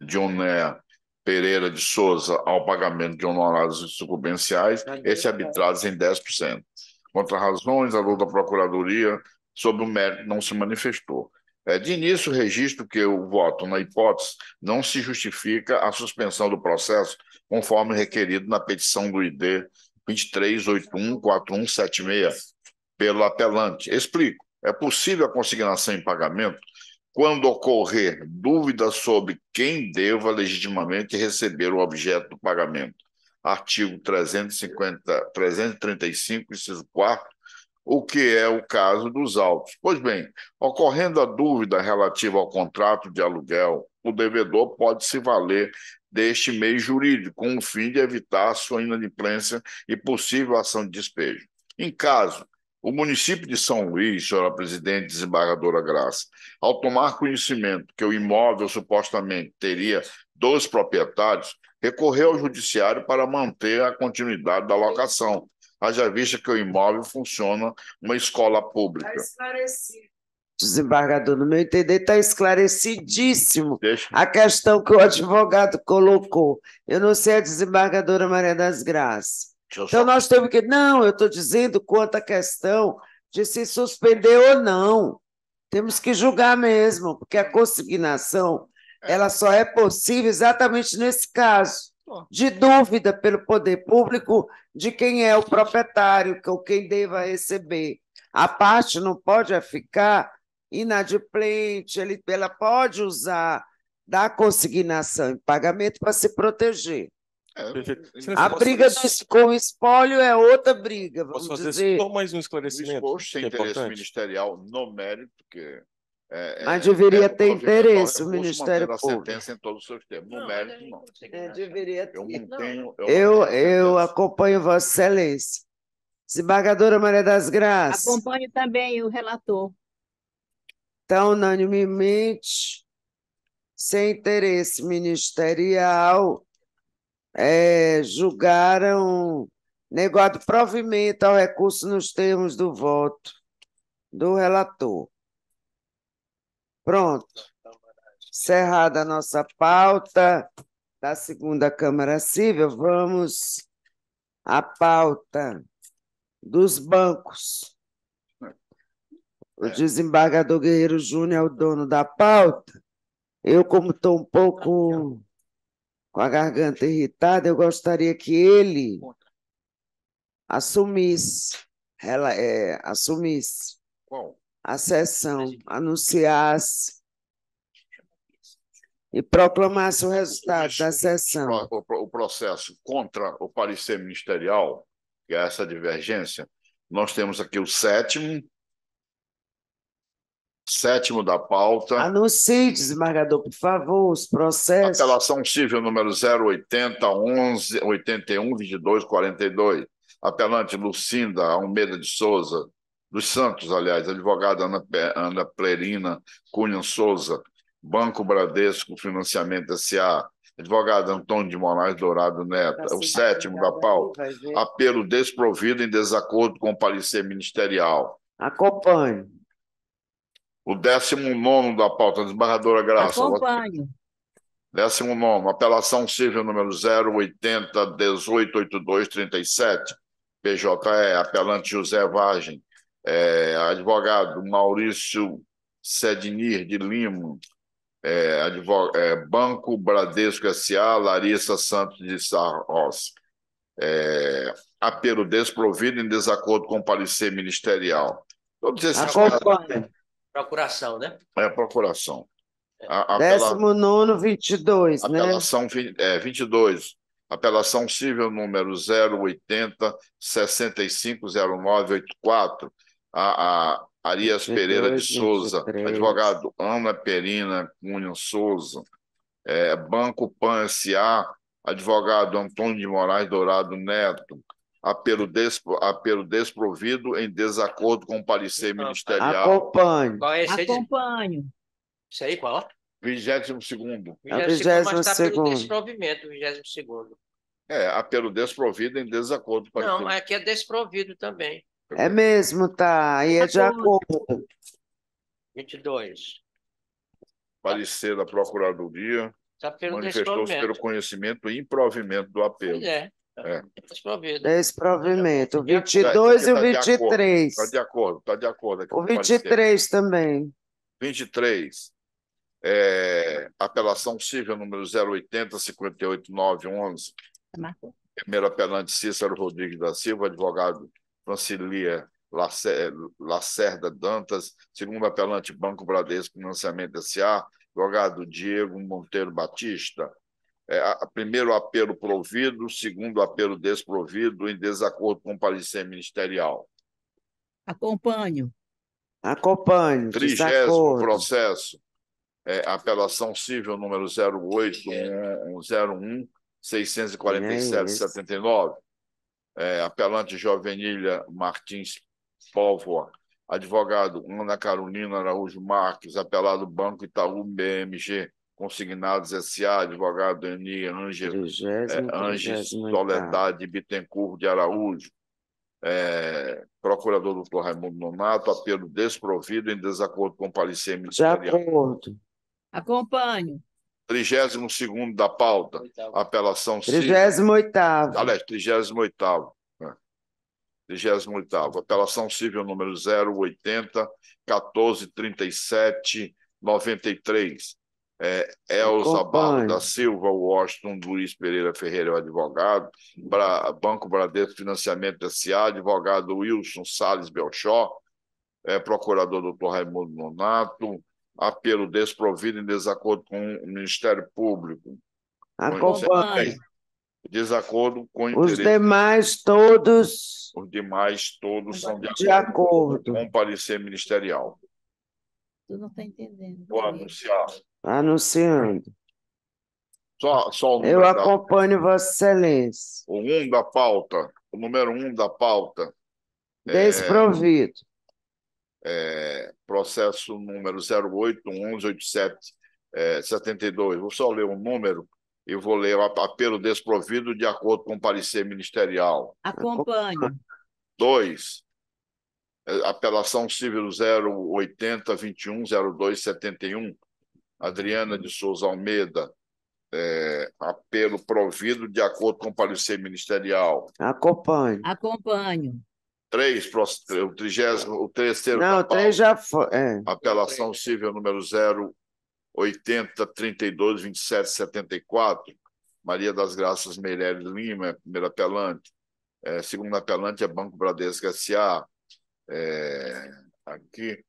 Dioneia Pereira de Souza ao pagamento de honorários sucumbenciais, esse arbitrados em 10%. Contra razões, a luta da Procuradoria sobre o mérito não se manifestou. De início, registro que o voto, na hipótese, não se justifica a suspensão do processo conforme requerido na petição do ID 23814176 pelo apelante. Explico. É possível a consignação em pagamento quando ocorrer dúvida sobre quem deva legitimamente receber o objeto do pagamento. Artigo 335, inciso 4º, o que é o caso dos autos. Pois bem, ocorrendo a dúvida relativa ao contrato de aluguel, o devedor pode se valer deste meio jurídico, com o fim de evitar a sua inadimplência e possível ação de despejo. Em caso, o município de São Luís, senhora presidente desembargadora Graça, ao tomar conhecimento que o imóvel supostamente teria 2 proprietários, recorreu ao judiciário para manter a continuidade da locação, haja vista que o imóvel funciona uma escola pública. Está esclarecido. Desembargador, no meu entender, está esclarecidíssimo a questão que o advogado colocou. Eu não sei a desembargadora Maria das Graças. Então, nós temos que... Não, eu estou dizendo quanto à questão de se suspender ou não. Temos que julgar mesmo, porque a consignação ela só é possível exatamente nesse caso. de dúvida pelo poder público de quem é o proprietário, ou quem deva receber. A parte não pode ficar inadimplente, ela pode usar da consignação em pagamento para se proteger. Perfeito. A briga com o espólio é outra briga, vamos Posso fazer dizer. só mais um O esclarecimento? exposto tem que é interesse importante? ministerial no mérito, porque Mas deveria ter provimento ao interesse o recurso, Ministério mantendo a Público. sentença em todos os seus termos. No mérito, não. Deveria ter. Eu mantenho Eu a sentença. acompanho Vossa Excelência. Desembargadora Maria das Graças. Acompanho também o relator. Então, unanimemente, sem interesse ministerial, julgaram negado provimento ao recurso nos termos do voto do relator. Pronto. Encerrada a nossa pauta da segunda Câmara Civil, vamos à pauta dos bancos. O desembargador Guerreiro Júnior é o dono da pauta. Eu, como estou um pouco com a garganta irritada, eu gostaria que ele assumisse a sessão, anunciasse e proclamasse o resultado da sessão. O processo contra o parecer ministerial, que é essa divergência, nós temos aqui o sétimo da pauta. Anuncie, desembargador, por favor, os processos. Apelação civil número 080 11 81 22 42. Apelante Lucinda Almeida de Souza, dos Santos, aliás, advogada Ana Plerina Cunha Souza, Banco Bradesco Financiamento S.A., advogado Antônio de Moraes Dourado Neto. O sétimo da pauta, apelo desprovido em desacordo com o parecer ministerial. Acompanhe. O 19º da pauta, desembargadora Graça. Acompanho. 19º, apelação civil número 080 1882 37, PJE, apelante José Vagem, advogado Maurício Sednir de Lima, Banco Bradesco S.A., Larissa Santos de Sarros. Apelo desprovido em desacordo com o parecer ministerial. Todos esses Procuração, né? Procuração. 19º, 22, né? Apelação 22. Apelação civil número 080 650984. A Arias 22, Pereira de Souza, 23. advogado Ana Perina Cunha Souza. Banco Pan S.A., advogado Antônio de Moraes Dourado Neto. Apelo desprovido em desacordo com o parecer ministerial. Acompanhe. Qual é esse aí? Acompanho. Isso aí, qual? 22º. 22º, mas está pelo 22º. desprovimento, 22º. Apelo desprovido em desacordo com o Não, parecer. mas aqui é desprovido também. É mesmo, tá? Aí é de acordo. 22. Parecer da Procuradoria Está pelo manifestou-se desprovimento. pelo conhecimento e improvimento do apelo. Pois é. Desprovida. Desprovimento. O 22 e o 23. Está de acordo, está de acordo. Aqui O com 23 também. 23. Apelação civil número 080 58911. Primeiro apelante Cícero Rodrigues da Silva, advogado Francilia Lacerda Dantas. Segundo apelante Banco Bradesco Financiamento S.A., advogado Diego Monteiro Batista. Primeiro apelo provido, segundo apelo desprovido, em desacordo com o parecer ministerial. Acompanho. Acompanhe. 30º Desacordo. processo, apelação cível número 08101 647-79, apelante Jovenília Martins Póvoa, advogado Ana Carolina Araújo Marques, apelado Banco Itaú BMG, consignados S.A., advogado Eni Ângelo Soledade Bittencourt de Araújo, procurador doutor Raimundo Nonato, apelo desprovido em desacordo com o parecer De ministerial. acordo. Acompanho. 32º da pauta, apelação civil. 38º. Aliás, 38º. 38º, apelação civil número 080 1437 93. Elza Barros Acompanho. da Silva, Washington Luiz Pereira Ferreira, o advogado, Banco Bradesco Financiamento S.A., advogado Wilson Salles Belchó, procurador doutor Raimundo Nonato, apelo desprovido em desacordo com o Ministério Público. Acompanho. Desacordo com o Os interesse. demais todos Os demais todos são de acordo. com parecer ministerial. Tu não está entendendo. Vou anunciar. Anunciando. Só o Eu número da, acompanho Vossa Excelência. da pauta, o número 1 da pauta, Desprovido. processo número 08118772. Vou só ler o número e vou ler o apelo desprovido de acordo com o parecer ministerial. Acompanho. 2. Apelação civil 080210271. Adriana de Souza Almeida. Apelo provido de acordo com o parecer ministerial. Acompanho. Acompanho. 3, o 33º Não, da o 3 já foi. apelação civil número 080322774, Maria das Graças Meirelles Lima, primeira apelante. Segunda apelante é Banco Bradesco S.A. Aqui,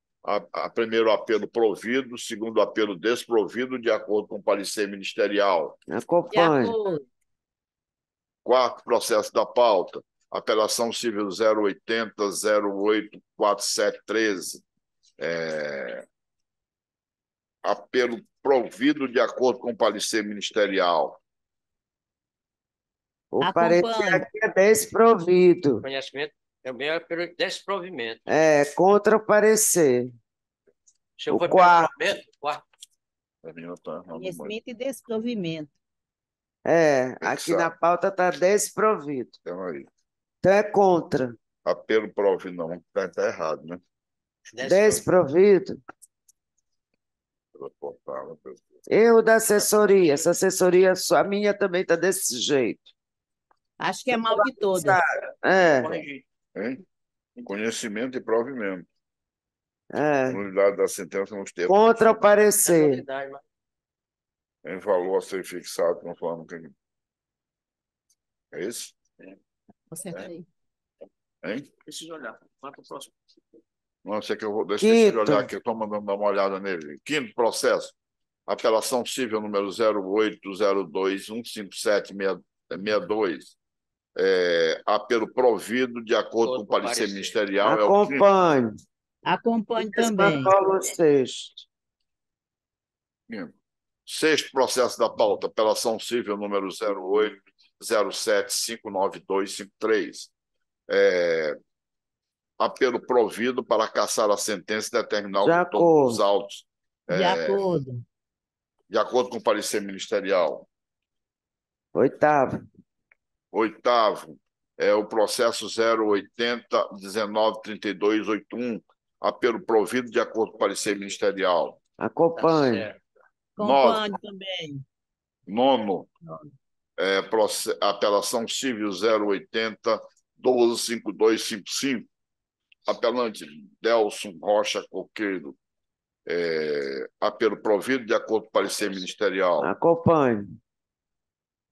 primeiro apelo provido, segundo apelo desprovido, de acordo com o parecer ministerial. De Acompanho. acordo. 4, processo da pauta. Apelação civil 080084713. Apelo provido de acordo com o parecer ministerial. O parecer aqui é desprovido. Conhecimento também é pelo desprovimento. Contra o parecer. Se eu O for quarto. pelo quarto, Conhecimento e desprovimento. Aqui na pauta está desprovido. Então, aí. Então é contra. Apelo provido, não. Está errado, né? Desprovido. Erro da assessoria. Essa assessoria, a minha também está desse jeito. Acho que é mal de todas. Hein? Conhecimento e provimento. É. Nulidade da sentença nos termos. Contra o parecer. Em valor a ser fixado conforme que... É isso? Acerta aí. Hein? preciso olhar. Vai para o próximo. Não sei que eu vou deixar ele olhar aqui, eu estou mandando dar uma olhada nele. Quinto processo. Apelação civil número 080215762. Apelo provido de acordo com o parecer ministerial. Acompanho. Acompanho também. Sexto. Sexto processo da pauta. Apelação civil número 080759253. Apelo provido para cassar a sentença e determinar o retorno dos autos. De acordo. De acordo com o parecer ministerial. Oitavo. O processo 080193281. Apelo provido de acordo com o parecer ministerial. Acompanho. Acompanho também. Nono. Apelação civil 080125255. Apelante Delson Rocha Coqueiro. Apelo provido de acordo com o parecer ministerial. Acompanho.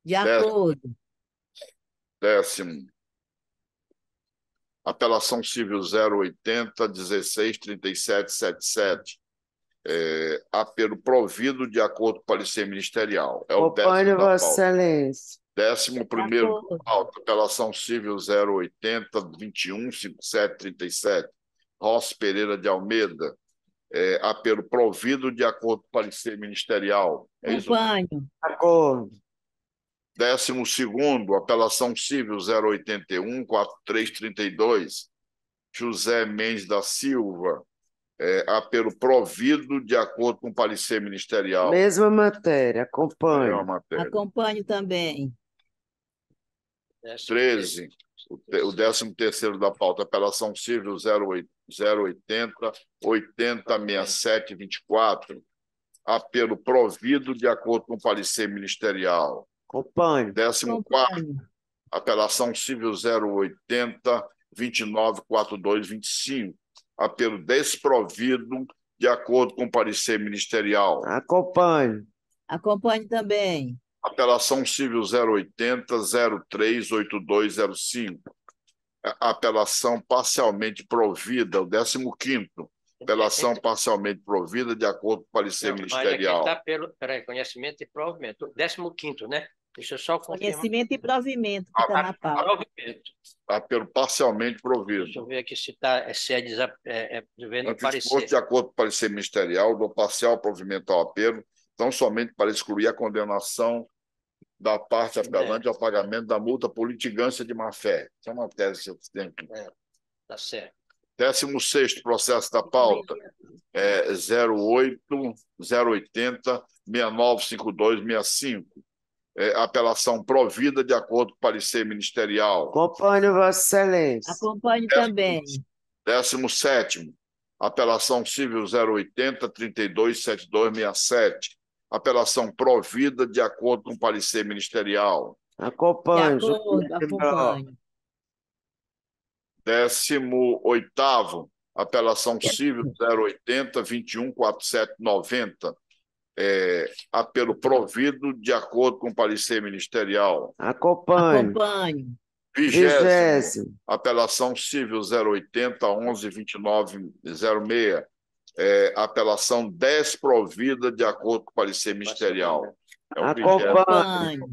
De acordo. 10º. Apelação civil 080163777. Apelo provido de acordo com o parecer ministerial. Acompanho, Vossa Excelência. 11º pauta, apelação civil 080215737. Rossi Pereira de Almeida. Apelo provido de acordo com o parecer ministerial. Acompanho. Acordo. 12º, apelação civil 0814332. José Mendes da Silva. Apelo provido de acordo com o parecer ministerial. Mesma matéria, acompanho. Acompanho também. 13, o 13º da pauta, apelação civil 080806724. Apelo provido de acordo com o parecer ministerial. Acompanho. 14º, apelação civil 080294225. Apelo desprovido de acordo com o parecer ministerial. Acompanho. Acompanhe também. Apelação civil 080-03-8205. Apelação parcialmente provida, o 15º. Apelação parcialmente provida de acordo com o parecer ministerial. Está pelo conhecimento e provimento. O 15º, né? Deixa eu só confirmar. Conhecimento e provimento, que está na pauta. Provimento. Está pelo parcialmente provido. Deixa eu ver aqui se está devendo Antes parecer. disposto de acordo com o parecer ministerial, do parcial provimento ao apelo, tão somente para excluir a condenação da parte apelante ao pagamento da multa por litigância de má-fé. Isso é uma tese que você tem aqui. Tá certo. 16º processo da pauta, 080-695265. Apelação provida de acordo com o parecer ministerial. Acompanho, Vossa Excelência. Acompanhe também. 17º, apelação civil 080-327267. Apelação provida de acordo com o parecer ministerial. Acompanho. De acordo, acompanho. 18º, apelação civil 080-214790. Apelo provido de acordo com o parecer ministerial. Acompanho. Acompanho. 20º, apelação civil 080-112906. Apelação desprovida de acordo com o parecer ministerial. Acompanho.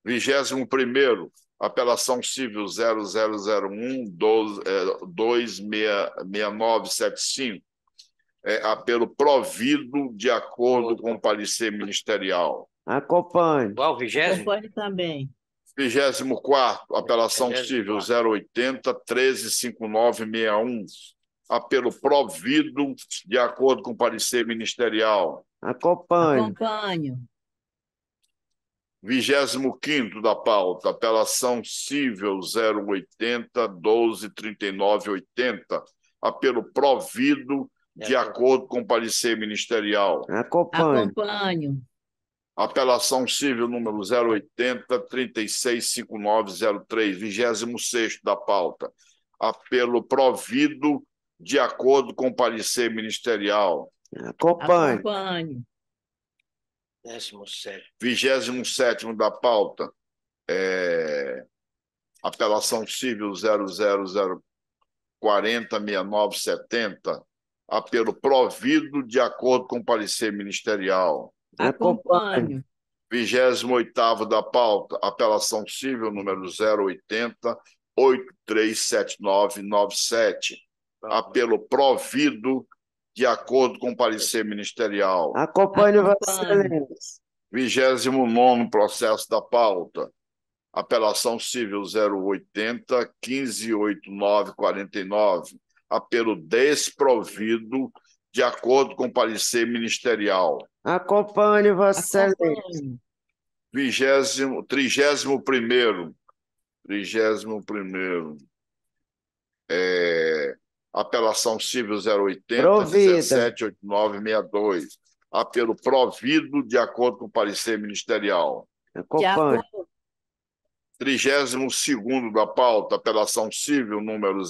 21º, apelação civil 0001-26975. Apelo provido de acordo com o parecer ministerial. Acompanho. Qual, 20º? Acompanhe também. 24º, apelação civil 080-135961. Apelo provido de acordo com o parecer ministerial. Acompanho. Acompanho. 25º da pauta, apelação civil 080-123980. Apelo provido de acordo com o parecer ministerial. Acompanho. Acompanho. Apelação civil número 080-365903, 26º da pauta. Apelo provido de acordo com o parecer ministerial. Acompanho. Acompanho. 27º da pauta. Apelação civil 000406970. Apelo provido de acordo com o parecer ministerial. Acompanho. 28º da pauta, apelação civil número 080-837997. Apelo provido de acordo com o parecer ministerial. Acompanho, Vossa Excelência. 29º processo da pauta, apelação civil 080-158949. Apelo desprovido de acordo com o parecer ministerial. Acompanho, Vossa Excelência. 31º. Apelação civil 080-178962. Apelo provido de acordo com o parecer ministerial. Acompanho. 32º da pauta, apelação civil número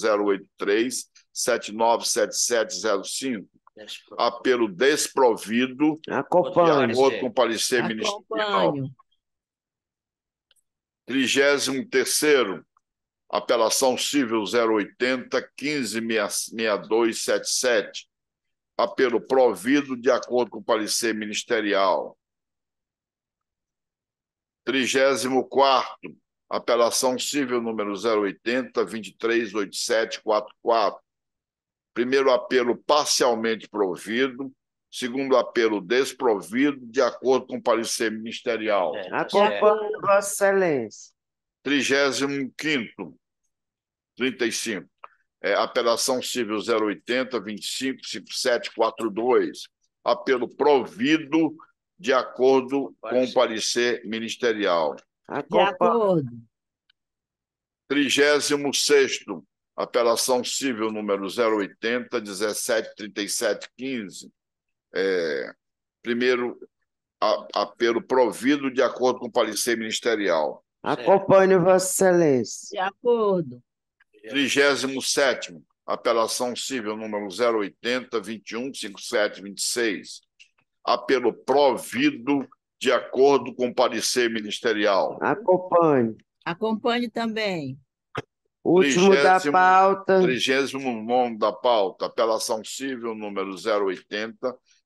083-797705. Apelo desprovido Acompanho. de acordo com o parecer ministerial. Acompanho. 33º, apelação civil 080-156277. Apelo provido de acordo com o parecer ministerial. 34º, apelação civil número 080-238744. Primeiro apelo parcialmente provido, segundo apelo desprovido, de acordo com o parecer ministerial. Acompanho, Vossa Excelência. 35º, apelação civil 080-255742. Apelo provido de acordo com o parecer ministerial. De Acompanho. acordo. 36º, apelação civil número 080-173715. Primeiro apelo provido de acordo com o parecer ministerial. Acompanho, Vossa Excelência. De acordo. 37º, Apelação civil número 080-21-57-26. Apelo provido de acordo com parecer ministerial. Acompanhe. Acompanhe também. Último da pauta. 39º da pauta. Apelação civil número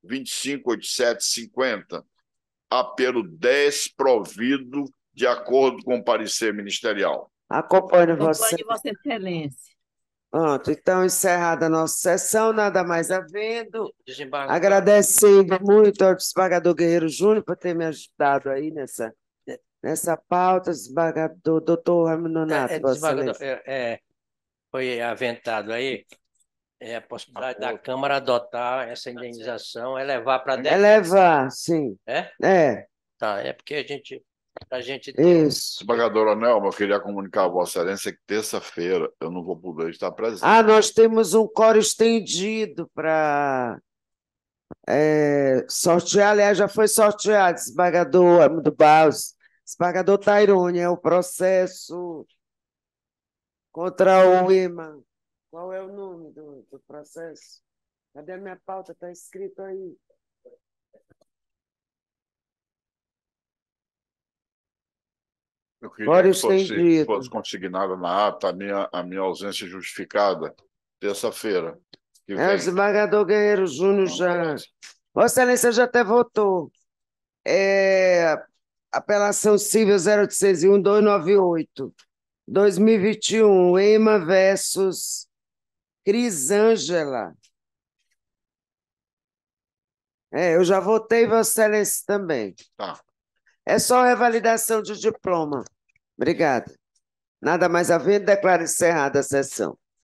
080-2587-50. Apelo desprovido de acordo com parecer ministerial. Acompanhe Acompanhe Vossa Excelência. Pronto, então encerrada a nossa sessão, nada mais havendo. Desembargador. Agradecendo muito ao desembargador Guerreiro Júnior por ter me ajudado aí nessa pauta, desembargador doutor Raimundo Nonato, Vossa Excelência. Foi aventado aí a possibilidade da Câmara adotar essa indenização, elevar para 10. Elevar, sim. É? Tá, é porque a gente Isso. Desembargador Anelmo, eu queria comunicar a Vossa Excelência que terça-feira eu não vou poder estar presente. Nós temos um coro estendido para sortear, aliás, já foi sorteado, desembargador Raimundo Barros, desembargador Tairone, é o processo contra o IMA. Qual é o nome do processo? Cadê a minha pauta? Está escrito aí. Eu queria que fosse consignada na ata a minha ausência justificada, terça-feira. O desembargador Guerreiro Júnior já... Vossa Excelência já até votou. Apelação civil 0801-298, 2021, EMA versus Crisângela. Eu já votei, Vossa Excelência também. Tá. É só revalidação de diploma. Obrigada. Nada mais havendo, declaro encerrada a sessão.